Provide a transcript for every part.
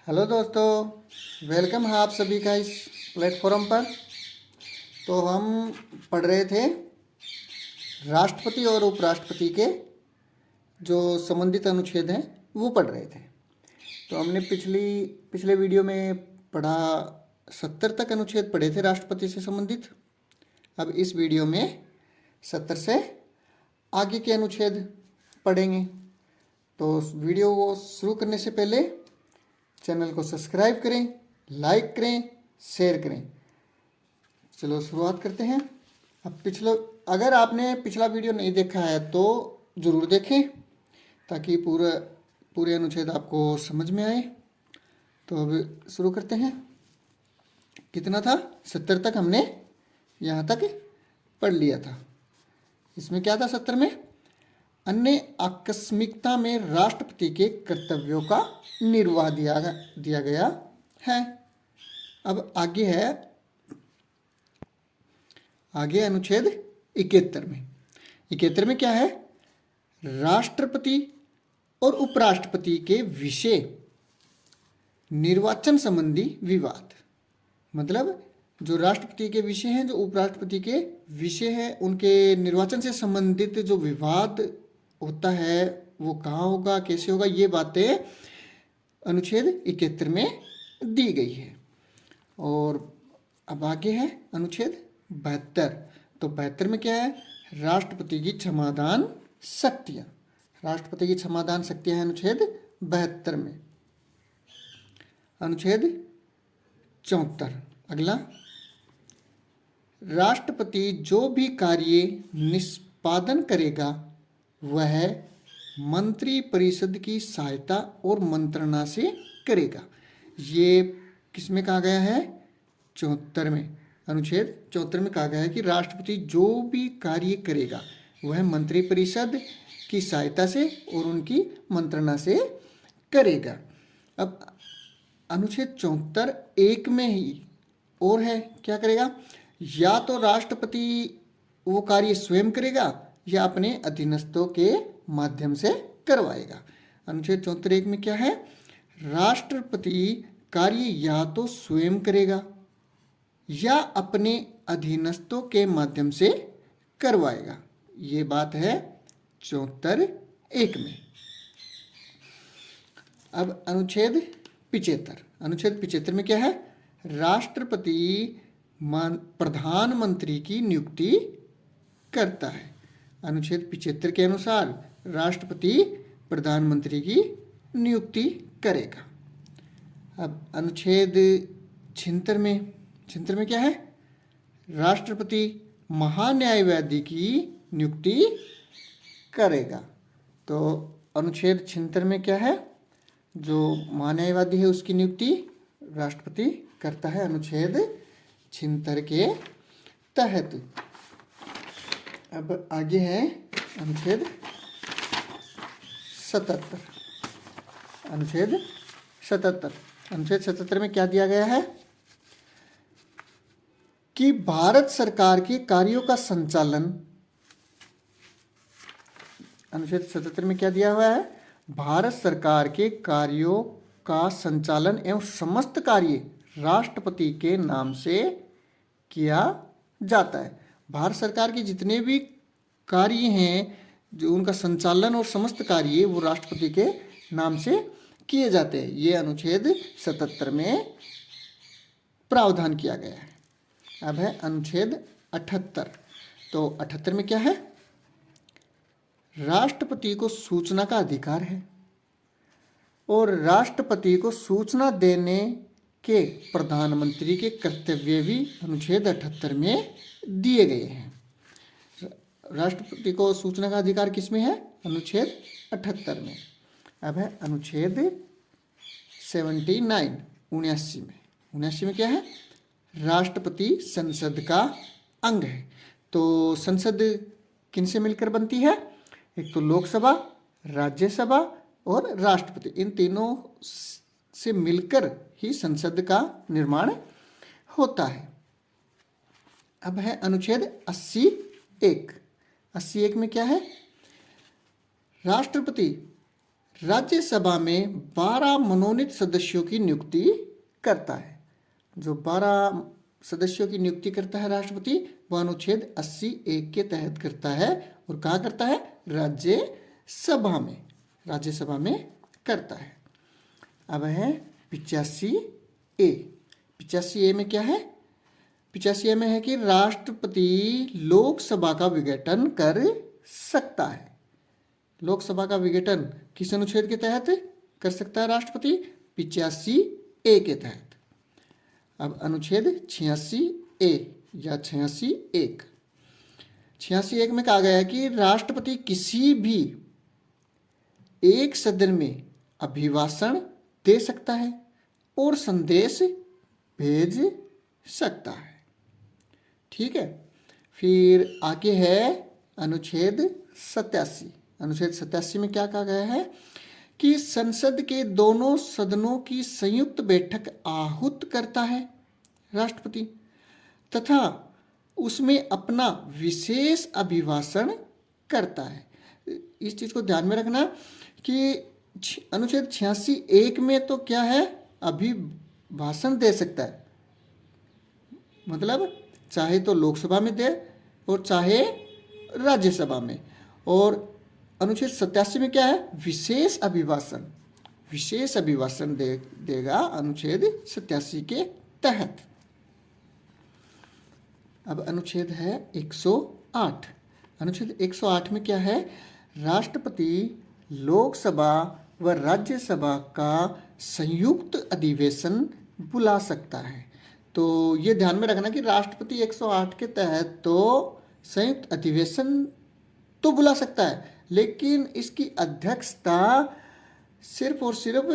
Hello दोस्तों, welcome है आप सभी का इस प्लेटफॉर्म पर। तो हम पढ़ रहे थे राष्ट्रपति और उपराष्ट्रपति के जो संबंधित अनुच्छेद हैं वो पढ़ रहे थे। तो हमने पिछले वीडियो में पढ़ा 70 तक अनुच्छेद पढ़े थे राष्ट्रपति से संबंधित। अब इस वीडियो में 70 से आगे के अनुच्छेद पढ़ेंगे। तो वीडियो को शुरू करने से पहले चैनल को सब्सक्राइब करें, लाइक करें, शेयर करें। चलो शुरुआत करते हैं। अब अगर आपने पिछला वीडियो नहीं देखा है तो ज़रूर देखें ताकि पूरे अनुच्छेद आपको समझ में आए। तो अब शुरू करते हैं। कितना था? 70 तक हमने यहाँ तक पढ़ लिया था। इसमें क्या था 70 में? अन्य आकस्मिकता में राष्ट्रपति के कर्तव्यों का निर्वाह दिया गया है। अब आगे अनुच्छेद 71 में। 71 में क्या है? राष्ट्रपति और उपराष्ट्रपति के विषय निर्वाचन संबंधी विवाद। मतलब जो राष्ट्रपति के विषय हैं, जो उपराष्ट्रपति के विषय हैं, उनके निर्वाचन से संबंधित जो विवाद होता है वो कहाँ होगा, कैसे होगा, ये बातें अनुच्छेद 71 में दी गई है। और अब आगे है अनुच्छेद 72। तो 72 में क्या है? राष्ट्रपति की क्षमादान शक्तियाँ। राष्ट्रपति की क्षमादान शक्तियाँ हैं अनुच्छेद 72 में। अनुच्छेद 74 अगला, राष्ट्रपति जो भी कार्य निष्पादन करेगा वह मंत्री परिषद की सहायता और मंत्रणा से करेगा। ये किसमें कहा गया है? 74 में। अनुच्छेद 74 में कहा गया है कि राष्ट्रपति जो भी कार्य करेगा वह मंत्री परिषद की सहायता से और उनकी मंत्रणा से करेगा। अब अनुच्छेद 74 एक में ही और है, क्या करेगा? या तो राष्ट्रपति वो कार्य स्वयं करेगा या अपने अधीनस्थों के माध्यम से करवाएगा। अनुच्छेद 74 एक में क्या है? राष्ट्रपति कार्य या तो स्वयं करेगा या अपने अधीनस्थों के माध्यम से करवाएगा। ये बात है 74 एक में। अब अनुच्छेद 75। अनुच्छेद 75 में क्या है? राष्ट्रपति प्रधानमंत्री की नियुक्ति करता है। अनुच्छेद 75 के अनुसार राष्ट्रपति प्रधानमंत्री की नियुक्ति करेगा। अब अनुच्छेद 76 में क्या है? राष्ट्रपति महान्यायवादी की नियुक्ति करेगा। तो अनुच्छेद 76 में क्या है? जो महान्यायवादी है उसकी नियुक्ति राष्ट्रपति करता है अनुच्छेद 76 के तहत। अब आगे है अनुच्छेद 77। अनुच्छेद 77। अनुच्छेद 77 में क्या दिया गया है? कि भारत सरकार के कार्यों का संचालन। अनुच्छेद 77 में क्या दिया हुआ है? भारत सरकार के कार्यों का संचालन एवं समस्त कार्य राष्ट्रपति के नाम से किया जाता है। भारत सरकार के जितने भी कार्य हैं, जो उनका संचालन और समस्त कार्य वो राष्ट्रपति के नाम से किए जाते हैं। ये अनुच्छेद 77 में प्रावधान किया गया है। अब है अनुच्छेद 78। तो 78 में क्या है? राष्ट्रपति को सूचना का अधिकार है और राष्ट्रपति को सूचना देने के प्रधानमंत्री के कर्तव्य भी अनुच्छेद 78 में दिए गए हैं। राष्ट्रपति को सूचना का अधिकार किस में है? अनुच्छेद 78 में। अब है अनुच्छेद 79 79 में। 79 में क्या है? राष्ट्रपति संसद का अंग है। तो संसद किनसे मिलकर बनती है? एक तो लोकसभा, राज्यसभा और राष्ट्रपति, इन तीनों से मिलकर ही संसद का निर्माण होता है। अब है अनुच्छेद 81। 81 में क्या है? राष्ट्रपति राज्यसभा में 12 मनोनीत सदस्यों की नियुक्ति करता है। जो 12 सदस्यों की नियुक्ति करता है राष्ट्रपति, वह अनुच्छेद 80(1) के तहत करता है। और कहाँ करता है? राज्यसभा में, राज्यसभा में करता है। अब है 85(a). 85(a) में क्या है? 85(a) में है कि राष्ट्रपति लोकसभा का विघटन कर सकता है। लोकसभा का विघटन किस अनुच्छेद के तहत कर सकता है राष्ट्रपति? 85(a) के तहत। अब अनुच्छेद 86(a) या 86(1). 86(1) में कहा गया है कि राष्ट्रपति किसी भी एक सदन में अभिभाषण दे सकता है और संदेश भेज सकता है। ठीक है। फिर आगे है अनुच्छेद 87। अनुच्छेद 87 में क्या कहा गया है कि संसद के दोनों सदनों की संयुक्त बैठक आहूत करता है राष्ट्रपति, तथा उसमें अपना विशेष अभिभाषण करता है। इस चीज़ को ध्यान में रखना कि अनुच्छेद 86(1) में तो क्या है? अभिभाषण दे सकता है, मतलब चाहे तो लोकसभा में दे और चाहे राज्यसभा में। और अनुच्छेद 87 में क्या है? विशेष अभिभाषण, विशेष अभिभाषण देगा अनुच्छेद 87 के तहत। अब अनुच्छेद है 108। अनुच्छेद 108 में क्या है? राष्ट्रपति लोकसभा व राज्यसभा का संयुक्त अधिवेशन बुला सकता है। तो ये ध्यान में रखना कि राष्ट्रपति 108 के तहत तो संयुक्त अधिवेशन तो बुला सकता है, लेकिन इसकी अध्यक्षता सिर्फ और सिर्फ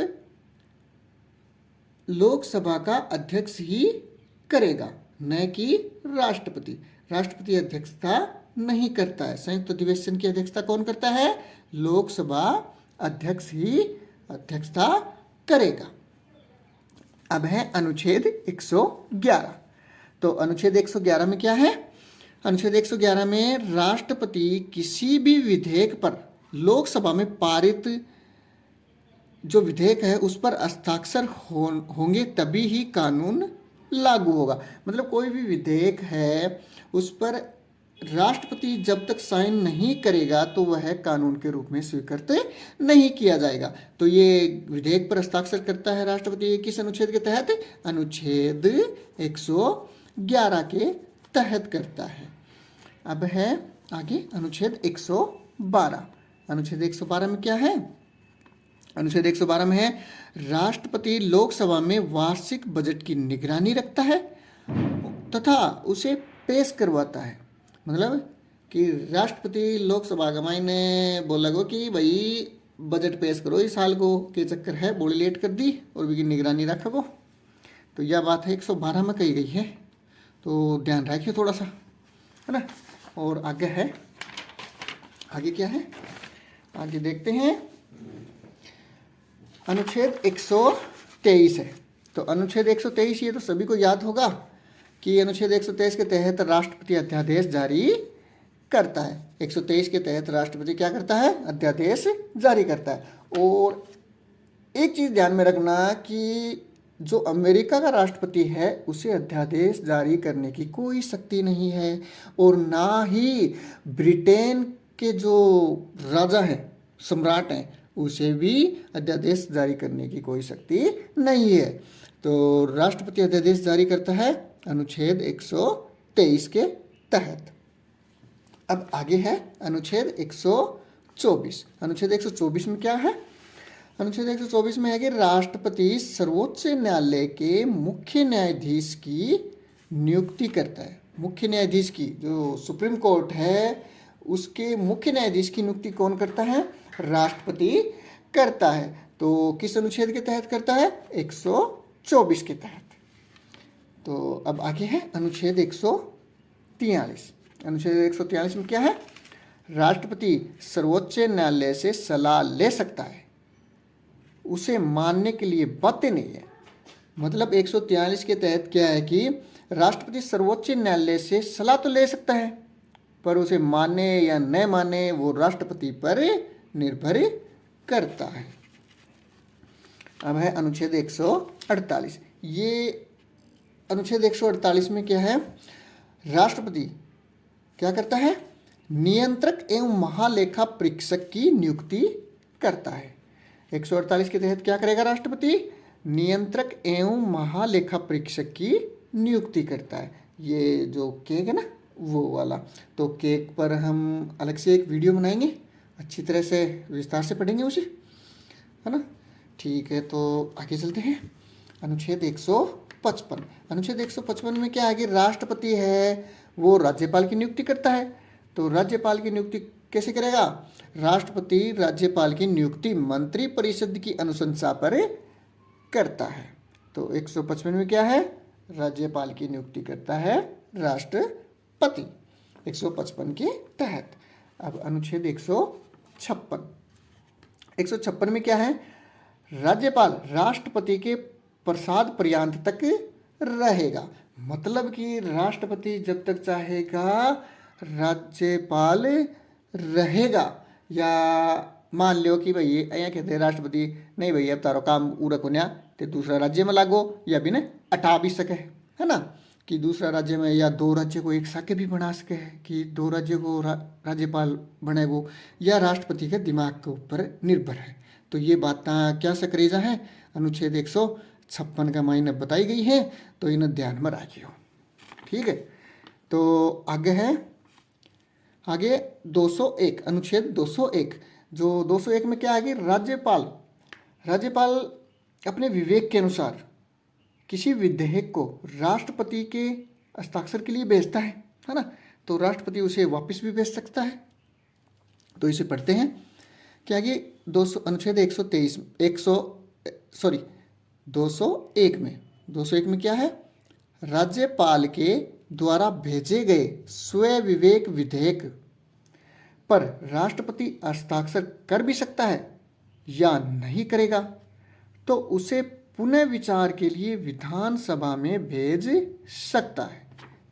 लोकसभा का अध्यक्ष ही करेगा, न कि राष्ट्रपति। राष्ट्रपति अध्यक्षता नहीं करता है। संयुक्त अधिवेशन की अध्यक्षता कौन करता है? लोकसभा अध्यक्ष ही अध्यक्षता करेगा। अब है अनुच्छेद 111। तो अनुच्छेद 111 में क्या है? अनुच्छेद 111 में राष्ट्रपति किसी भी विधेयक पर लोकसभा में पारित जो विधेयक है उस पर हस्ताक्षर होंगे तभी ही कानून लागू होगा। मतलब कोई भी विधेयक है उस पर राष्ट्रपति जब तक साइन नहीं करेगा तो वह कानून के रूप में स्वीकृत नहीं किया जाएगा। तो ये विधेयक पर हस्ताक्षर करता है राष्ट्रपति किस अनुच्छेद के तहत? अनुच्छेद 111 के तहत करता है। अब है आगे अनुच्छेद 112। अनुच्छेद 112 में क्या है? अनुच्छेद 112 में है राष्ट्रपति लोकसभा में वार्षिक बजट की निगरानी रखता है तथा उसे पेश करवाता है। मतलब कि राष्ट्रपति लोकसभा का मायने बोला गो कि भाई बजट पेश करो, इस साल को के चक्कर है बड़ी लेट कर दी और भी निगरानी रखो। तो यह बात है 112 में कही गई है, तो ध्यान रखिए थोड़ा सा, है ना। और आगे है, आगे क्या है? आगे देखते हैं अनुच्छेद 123 है। तो अनुच्छेद 123 ये तो सभी को याद होगा कि अनुच्छेद 123 के तहत राष्ट्रपति अध्यादेश जारी करता है। 123 के तहत राष्ट्रपति क्या करता है? अध्यादेश जारी करता है। और एक चीज़ ध्यान में रखना कि जो अमेरिका का राष्ट्रपति है उसे अध्यादेश जारी करने की कोई शक्ति नहीं है, और ना ही ब्रिटेन के जो राजा हैं, सम्राट हैं, उसे भी अध्यादेश जारी करने की कोई शक्ति नहीं है। तो राष्ट्रपति अध्यादेश जारी करता है अनुच्छेद 123 के तहत। अब आगे है अनुच्छेद 124। अनुच्छेद 124 में क्या है? अनुच्छेद 124 में है कि राष्ट्रपति सर्वोच्च न्यायालय के मुख्य न्यायाधीश की नियुक्ति करता है। मुख्य न्यायाधीश की, जो सुप्रीम कोर्ट है उसके मुख्य न्यायाधीश की नियुक्ति कौन करता है? राष्ट्रपति करता है। तो किस अनुच्छेद के तहत करता है? 124 के तहत। तो अब आगे है अनुच्छेद 143। अनुच्छेद 143 में क्या है? राष्ट्रपति सर्वोच्च न्यायालय से सलाह ले सकता है, उसे मानने के लिए बाध्य नहीं है। मतलब 143 के तहत क्या है कि राष्ट्रपति सर्वोच्च न्यायालय से सलाह तो ले सकता है, पर उसे माने या न माने वो राष्ट्रपति पर निर्भर करता है। अब है अनुच्छेद 148। ये अनुच्छेद 148 में क्या है, राष्ट्रपति क्या करता है, नियंत्रक एवं महालेखा परीक्षक की नियुक्ति करता है। 148 के तहत क्या करेगा राष्ट्रपति, नियंत्रक एवं महालेखा परीक्षक की नियुक्ति करता है। ये जो केक है ना वो वाला, तो केक पर हम अलग से एक वीडियो बनाएंगे, अच्छी तरह से विस्तार से पढ़ेंगे उसे, है ना। ठीक है, तो आगे चलते हैं। अनुच्छेद 155। अनुच्छेद 155 में क्या है कि राष्ट्रपति है वो राज्यपाल की नियुक्ति करता है। तो राज्यपाल की नियुक्ति कैसे करेगा, राष्ट्रपति राज्यपाल की नियुक्ति मंत्री परिषद की अनुशंसा पर करता है। तो 155 में क्या है, राज्यपाल की नियुक्ति करता है राष्ट्रपति 155 के तहत। अब अनुच्छेद 156। 156 में क्या है, राज्यपाल राष्ट्रपति के प्रसाद पर्यंत तक रहेगा। मतलब कि राष्ट्रपति जब तक चाहेगा राज्यपाल रहेगा। या मान लो कि भाई यहाँ कहते हैं राष्ट्रपति नहीं भाई अब तारो काम उड़क होने तो दूसरा राज्य में लागो, या भी ने हटा भी सके, है ना, कि दूसरा राज्य में या दो राज्य को एक साथ भी बना सके है कि दो राज्य को राज्यपाल बनेगो, या राष्ट्रपति के दिमाग के ऊपर निर्भर है। तो ये बातें क्या सकरीजा है, अनुच्छेद 156 का मायने बताई गई है, तो इन्हें ध्यान में रखियो। ठीक है, तो आगे है, आगे 201, अनुच्छेद 201। जो 201 में क्या है कि राज्यपाल अपने विवेक के अनुसार किसी विधेयक को राष्ट्रपति के हस्ताक्षर के लिए भेजता है ना, तो राष्ट्रपति उसे वापस भी भेज सकता है। तो इसे पढ़ते हैं क्या कि 200 अनुच्छेद 201 में क्या है, राज्यपाल के द्वारा भेजे गए स्वयं विवेक विधेयक पर राष्ट्रपति हस्ताक्षर कर भी सकता है या नहीं करेगा, तो उसे पुनः विचार के लिए विधानसभा में भेज सकता है।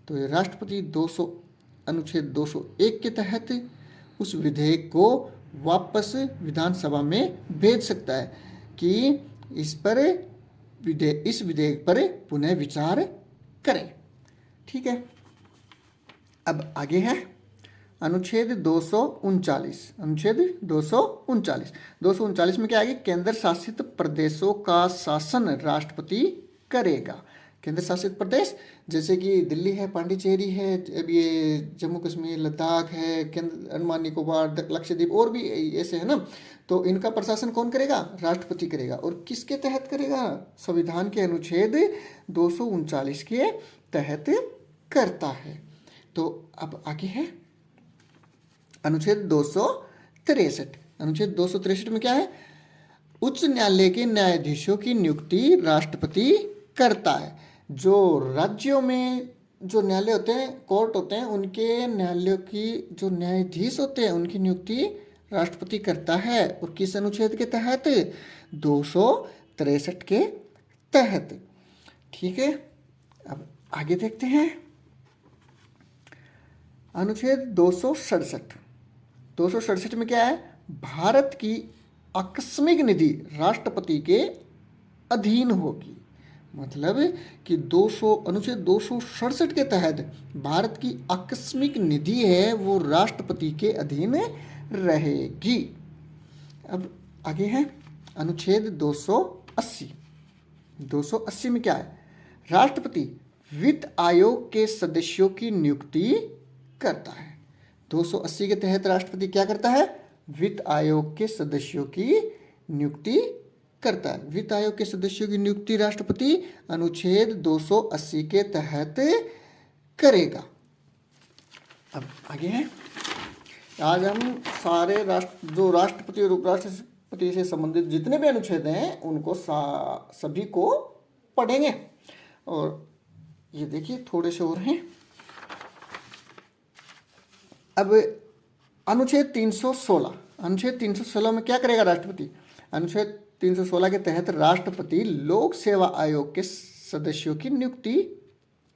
तो ये राष्ट्रपति अनुच्छेद 201 के तहत उस विधेयक को वापस विधानसभा में भेज सकता है कि इस विधेयक पर पुनः विचार करें। ठीक है, अब आगे है अनुच्छेद 239। अनुच्छेद 239 में क्या है कि केंद्र शासित प्रदेशों का शासन राष्ट्रपति करेगा। केंद्र शासित प्रदेश जैसे कि दिल्ली है, पांडिचेरी है, अब ये जम्मू कश्मीर, लद्दाख है, केंद्र अंडमान निकोबार, लक्षद्वीप और भी ऐसे है ना, तो इनका प्रशासन कौन करेगा, राष्ट्रपति करेगा। और किसके तहत करेगा, संविधान के अनुच्छेद 239 के तहत करता है। तो अब आगे है अनुच्छेद 263। अनुच्छेद 263 में क्या है, उच्च न्यायालय के न्यायाधीशों की नियुक्ति राष्ट्रपति करता है। जो राज्यों में जो न्यायालय होते हैं, कोर्ट होते हैं, उनके न्यायालयों की जो न्यायाधीश होते हैं उनकी नियुक्ति राष्ट्रपति करता है। और किस अनुच्छेद के तहत, 263 के तहत। ठीक है, अब आगे देखते हैं अनुच्छेद 267 में क्या है, भारत की आकस्मिक निधि राष्ट्रपति के अधीन होगी। मतलब कि अनुच्छेद 267 के तहत भारत की आकस्मिक निधि है वो राष्ट्रपति के अधीन रहेगी। अब आगे है अनुच्छेद 280 में क्या है, राष्ट्रपति वित्त आयोग के सदस्यों की नियुक्ति करता है। 280 के तहत राष्ट्रपति क्या करता है, वित्त आयोग के सदस्यों की नियुक्ति करता है। वित्त आयोग के सदस्यों की नियुक्ति राष्ट्रपति अनुच्छेद 280 के तहत करेगा। अब आगे है, आज हम सारे राष्ट्रपति और उपराष्ट्रपति से संबंधित जितने भी अनुच्छेद हैं उनको सभी को पढ़ेंगे। और ये देखिए थोड़े से और हैं। अब अनुच्छेद 316 में क्या करेगा राष्ट्रपति, अनुच्छेद 316 के तहत राष्ट्रपति लोक सेवा आयोग के सदस्यों की नियुक्ति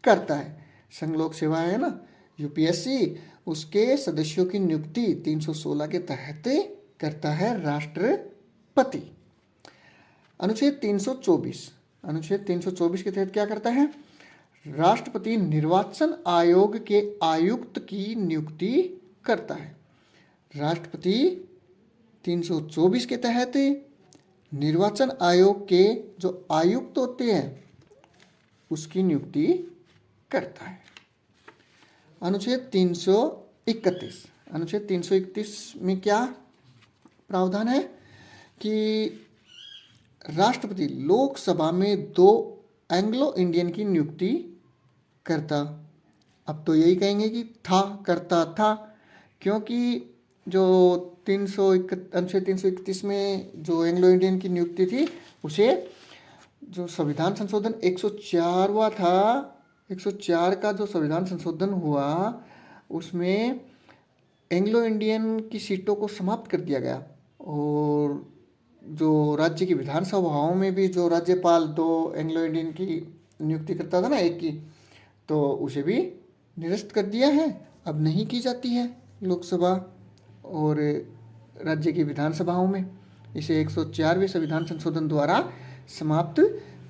करता है। संघ लोक सेवा है ना, यूपीएससी, उसके सदस्यों की नियुक्ति 316 के तहत करता है राष्ट्रपति। राष्ट्रपति। अनुच्छेद 324, अनुच्छेद 324 के तहत क्या करता है? राष्ट्रपति निर्वाचन आयोग के आयुक्त की नियुक्ति करता है। राष्ट्रपति 324 के तहत निर्वाचन आयोग के जो आयुक्त होते हैं उसकी नियुक्ति करता है। अनुच्छेद 331, अनुच्छेद 331 में क्या प्रावधान है कि राष्ट्रपति लोकसभा में 2 एंग्लो इंडियन की नियुक्ति करता। अब तो यही कहेंगे कि था, करता था, क्योंकि जो अनुच्छेद 331 में जो एंग्लो इंडियन की नियुक्ति थी उसे जो संविधान संशोधन 104वां था, 104 का जो संविधान संशोधन हुआ उसमें एंग्लो इंडियन की सीटों को समाप्त कर दिया गया और जो राज्य की विधानसभाओं में भी जो राज्यपाल 2 एंग्लो इंडियन की नियुक्ति करता था ना, एक की, तो उसे भी निरस्त कर दिया है। अब नहीं की जाती है लोकसभा और राज्य की विधानसभाओं में। इसे 104वें संविधान संशोधन द्वारा समाप्त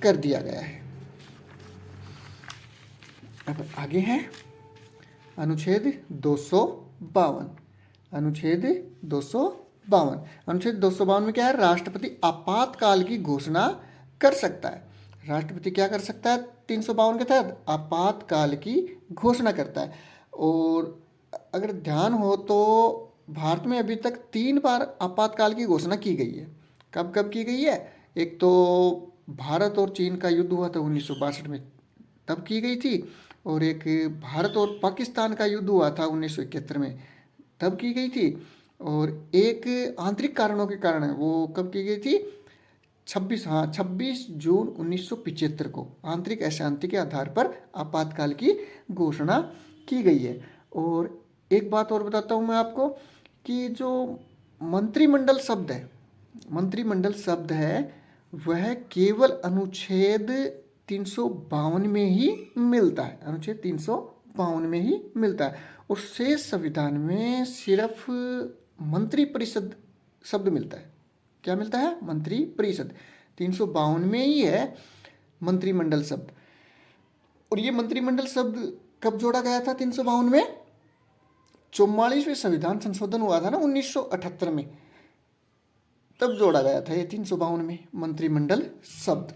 कर दिया गया है। अब आगे है अनुच्छेद 252, अनुच्छेद 252। अनुच्छेद 252 में क्या है? राष्ट्रपति आपातकाल की घोषणा कर सकता है। राष्ट्रपति क्या कर सकता है? 352 के तहत आपातकाल की घोषणा करता है। और अगर ध्यान हो तो भारत में अभी तक 3 बार आपातकाल की घोषणा की गई है। कब कब की गई है? एक तो भारत और चीन का युद्ध हुआ था 1962 में, तब की गई थी, और एक भारत और पाकिस्तान का युद्ध हुआ था 1971 में, तब की गई थी, और एक आंतरिक कारणों के कारण वो कब की गई थी? 26 जून 1975 को आंतरिक अशांति के आधार पर आपातकाल की घोषणा की गई है। और एक बात और बताता हूँ मैं आपको कि जो मंत्रिमंडल शब्द है, मंत्रिमंडल शब्द है वह केवल अनुच्छेद 352 में ही मिलता है, अनुच्छेद 352 में ही मिलता है। और शेष संविधान में सिर्फ मंत्री परिषद शब्द मिलता है। क्या मिलता है? मंत्री परिषद। 352 में ही है मंत्रिमंडल शब्द। और ये मंत्रिमंडल शब्द कब जोड़ा गया था? 352 में 44वें संविधान संशोधन हुआ था ना 1978 में, तब जोड़ा गया था ये 352 में मंत्रिमंडल शब्द।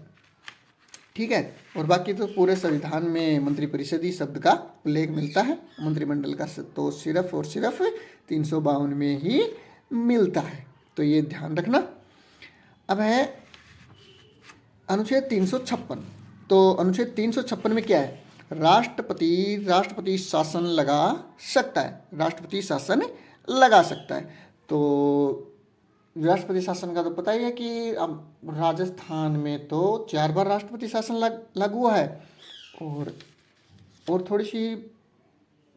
ठीक है। और बाकी तो पूरे संविधान में मंत्रिपरिषद शब्द का उल्लेख मिलता है, मंत्रिमंडल का तो सिर्फ और सिर्फ 352 में ही मिलता है। तो ये ध्यान रखना। अब है अनुच्छेद 356। तो अनुच्छेद 356 में क्या है? राष्ट्रपति शासन लगा सकता है, राष्ट्रपति शासन लगा सकता है। तो राष्ट्रपति शासन का तो पता ही है कि अब राजस्थान में तो 4 बार राष्ट्रपति शासन लागू हुआ है। और थोड़ी सी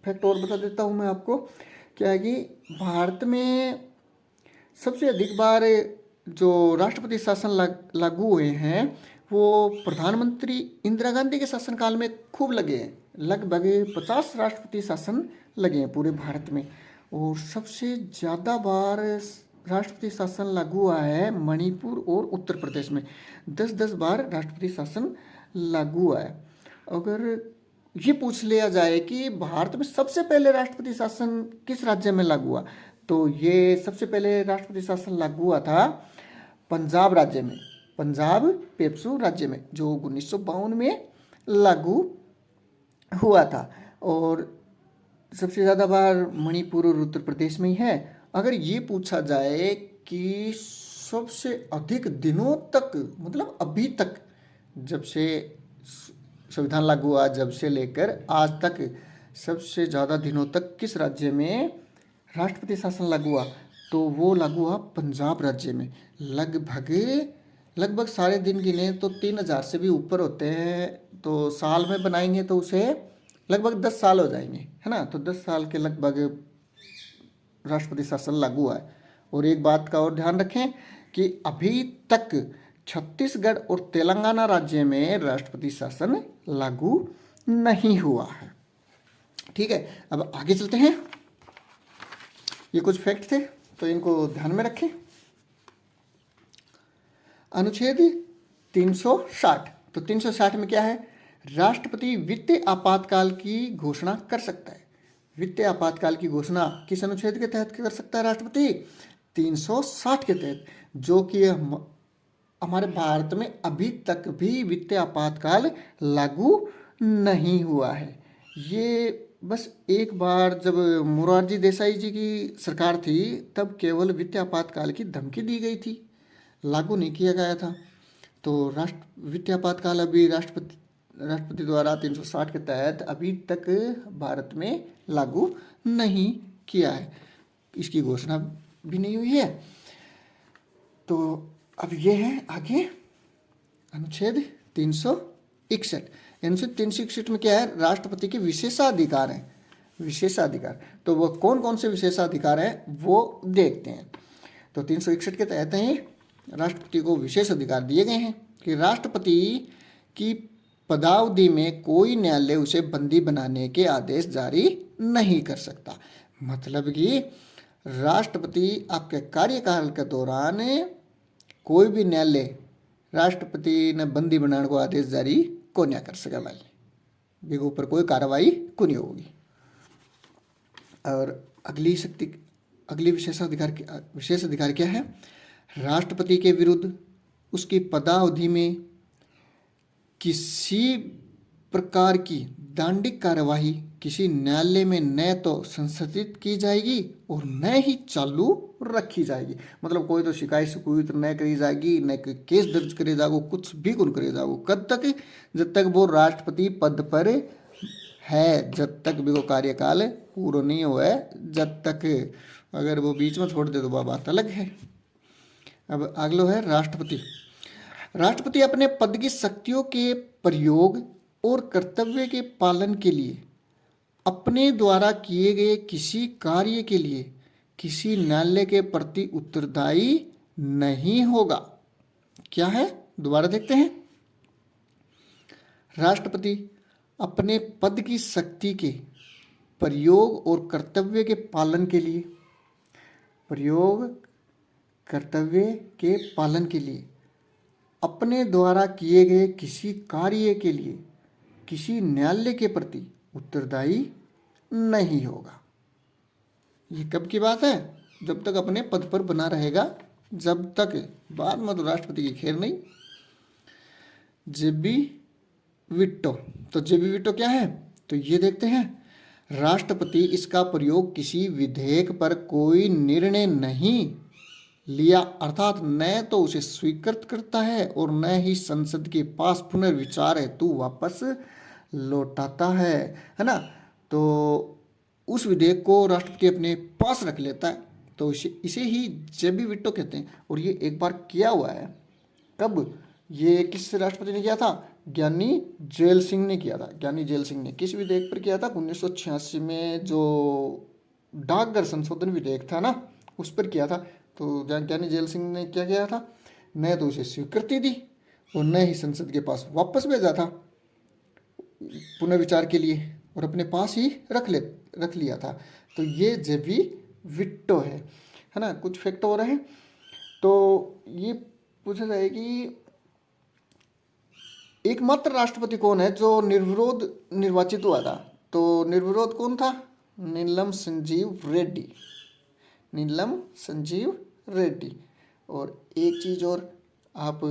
फैक्ट और बता देता हूँ मैं आपको, क्या है कि भारत में सबसे अधिक बार जो राष्ट्रपति शासन लागू हुए हैं वो प्रधानमंत्री इंदिरा गांधी के शासनकाल में खूब लगे हैं। लगभग 50 राष्ट्रपति शासन लगे हैं पूरे भारत में। और सबसे ज़्यादा बार राष्ट्रपति शासन लागू हुआ है मणिपुर और उत्तर प्रदेश में, 10-10 बार राष्ट्रपति शासन लागू हुआ है। अगर ये पूछ लिया जाए कि भारत में सबसे पहले राष्ट्रपति शासन किस राज्य में लागू हुआ, तो ये सबसे पहले राष्ट्रपति शासन लागू हुआ था पंजाब राज्य में, पंजाब पेप्सू राज्य में, जो 1952 में लागू हुआ था। और सबसे ज़्यादा बार मणिपुर और उत्तर प्रदेश में ही है। अगर ये पूछा जाए कि सबसे अधिक दिनों तक, मतलब अभी तक जब से संविधान लागू हुआ, जब से लेकर आज तक सबसे ज़्यादा दिनों तक किस राज्य में राष्ट्रपति शासन लागू हुआ, तो वो लागू हुआ पंजाब राज्य में। लगभग सारे दिन गिने तो 3000 से भी ऊपर होते हैं, तो साल में बनाएंगे तो उसे लगभग 10 साल हो जाएंगे, है ना। तो 10 साल के लगभग राष्ट्रपति शासन लागू हुआ है। और एक बात का और ध्यान रखें कि अभी तक छत्तीसगढ़ और तेलंगाना राज्य में राष्ट्रपति शासन लागू नहीं हुआ है। ठीक है, अब आगे चलते हैं। ये कुछ फैक्ट थे तो इनको ध्यान में रखें। अनुच्छेद 360। तो 360 में क्या है? राष्ट्रपति वित्तीय आपातकाल की घोषणा कर सकता है। वित्तीय आपातकाल की घोषणा किस अनुच्छेद के तहत कर सकता है राष्ट्रपति? 360 के तहत, जो कि हमारे भारत में अभी तक भी वित्तीय आपातकाल लागू नहीं हुआ है। ये बस एक बार जब मोरारजी देसाई जी की सरकार थी तब केवल वित्तीय आपातकाल की धमकी दी गई थी, लागू नहीं किया गया था। तो वित्तीय आपातकाल अभी राष्ट्रपति द्वारा 360 के तहत अभी तक भारत में लागू नहीं किया है, इसकी घोषणा भी नहीं हुई है। तो अब ये है आगे अनुच्छेद 361। अनुच्छेद 361 में क्या है? राष्ट्रपति के विशेषाधिकार हैं। विशेषाधिकार, तो वो कौन कौन से विशेषाधिकार हैं वो देखते हैं। तो 361 के तहत ही राष्ट्रपति को विशेष अधिकार दिए गए हैं कि राष्ट्रपति की पदावधि में कोई न्यायालय उसे बंदी बनाने के आदेश जारी नहीं कर सकता। मतलब कि राष्ट्रपति आपके कार्यकाल के दौरान कोई भी न्यायालय राष्ट्रपति ने बंदी बनाने को आदेश जारी को नहीं कर सका भाई, बिगो ऊपर कोई कार्रवाई को नहीं होगी। और अगली विशेष अधिकार क्या है? राष्ट्रपति के विरुद्ध उसकी पदावधि में किसी प्रकार की दंडिक कार्यवाही किसी न्यायालय में न तो संसदित की जाएगी और न ही चालू रखी जाएगी। मतलब कोई तो शिकायत न करी जाएगी, न केस दर्ज करे जाएगा, कुछ भी कौन करे जाएगा। कब तक? जब तक वो राष्ट्रपति पद पर है, जब तक भी वो कार्यकाल पूरा नहीं हुआ है, जब तक। अगर वो बीच में छोड़ दे तो वह बात अलग है। अब अगला है राष्ट्रपति। राष्ट्रपति अपने पद की शक्तियों के प्रयोग और कर्तव्य के पालन के लिए अपने द्वारा किए गए किसी कार्य के लिए किसी न्यायालय के प्रति उत्तरदायी नहीं होगा। क्या है? दोबारा देखते हैं। राष्ट्रपति अपने पद की शक्ति के प्रयोग और कर्तव्य के पालन के लिए अपने द्वारा किए गए किसी कार्य के लिए किसी न्यायालय के प्रति उत्तरदायी नहीं होगा। ये कब की बात है? जब तक अपने पद पर बना रहेगा, जब तक। बाद में तो राष्ट्रपति की खैर नहीं। जेबी विट्टो। तो जेबी विट्टो क्या है? तो ये देखते हैं। राष्ट्रपति इसका प्रयोग किसी विधेयक पर कोई निर्णय नहीं लिया अर्थात न तो उसे स्वीकृत करता है और न ही संसद के पास पुनर्विचार हेतु वापस लौटाता है ना। तो उस विधेयक को राष्ट्रपति अपने पास रख लेता है, तो इसे ही जेबी विट्टो कहते हैं। और ये एक बार किया हुआ है। कब? ये किस राष्ट्रपति ने किया था? ज्ञानी जेल सिंह ने किया था। ज्ञानी जेल सिंह ने किस विधेयक पर किया था? 1986 में जो डाकघर संशोधन विधेयक था ना, उस पर किया था। तो ज्ञानी जेल सिंह ने क्या किया था? न तो उसे स्वीकृति दी और न ही संसद के पास वापस भेजा था पुनर्विचार के लिए, और अपने पास ही रख लिया था। तो ये जेबी विट्टो है ना। कुछ फैक्ट हो रहे हैं। तो ये पूछा जाए कि एकमात्र राष्ट्रपति कौन है जो निर्विरोध निर्वाचित हुआ था? तो निर्विरोध कौन था? नीलम संजीव रेड्डी। और एक चीज़ और, आप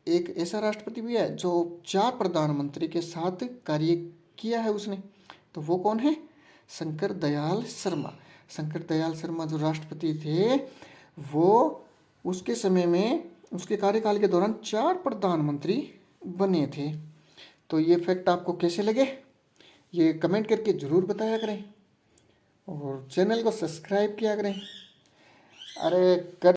एक ऐसा राष्ट्रपति भी है जो 4 प्रधानमंत्री के साथ कार्य किया है उसने। तो वो कौन है? शंकर दयाल शर्मा जो राष्ट्रपति थे, वो उसके समय में उसके कार्यकाल के दौरान 4 प्रधानमंत्री बने थे। तो ये फैक्ट आपको कैसे लगे, ये कमेंट करके ज़रूर बताया करें और चैनल को सब्सक्राइब किया करें। अरे कर